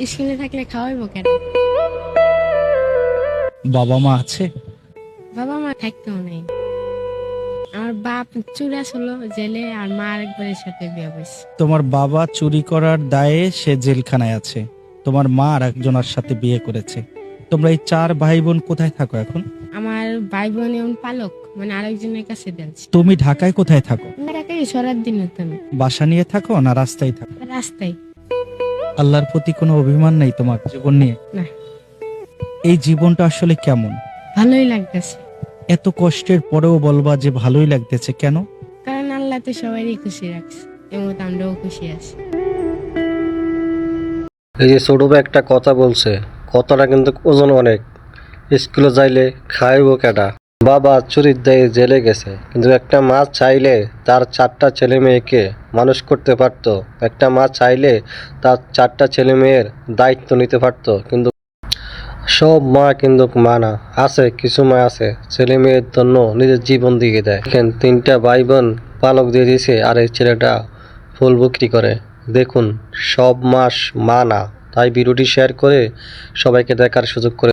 স্কুলে থাকলে খাওয়াইবো কেন? বাবা মা আছে? বাবা মা থাকতেও নেই। আমার বাপ চুরা ছিল জেলে, আর মা আরেকবারের সাথে বিয়ে বসছে। তোমার বাবা চুরি করার দায়ে সে জেলখানায় আছে, তোমার মা আর একজনের সাথে বিয়ে করেছে। তোমরা এই 4 ভাই বোন কোথায় থাকো এখন? আমার ভাই বোন এমন পালক, মানে আরেকজনের কাছে দিয়েছে। তুমি ঢাকায় কোথায় থাকো? ঢাকায় সরার দিন হতো না, বাসা নিয়ে থাকো না রাস্তায় থাকো? রাস্তায়। আল্লাহর প্রতি কোনো অভিমান নেই তোমার জীবন নিয়ে? না, এই জীবনটা আসলে কেমন? ভালোই লাগতেছে। এত কষ্টের পরেও বলবা যে ভালোই লাগতেছে কেন? কারণ আল্লাহ তো সবারই খুশি রাখছে, এমন আমরাও খুশি আছি। এই যে ছোট ভাই একটা কথা বলছে, কথাটা কিন্তু ওজন অনেক। স্কুলে যাইলে খাইব কেডা? বাবা চুরির দায়ে জেলে গেছে, কিন্তু একটা মা চাইলে তার 4টা ছেলে মেয়েকে মানুষ করতে পারতো। একটা মা চাইলে তার 4টা ছেলে মেয়ের দায়িত্ব নিতে পারতো, কিন্তু সব মা কিন্তু মা না। আছে কিছু মা আছে ছেলে মেয়ের জন্য নিজের জীবন দিয়ে দেয়। দেখেন 3টা ভাই বোন পালক দিয়ে দিয়েছে, আর এই ছেলেটা ফুল বিক্রি করে। দেখুন, সব মা না। তাই ভিডিওটি শেয়ার করে সবাইকে দেখার সুযোগ করে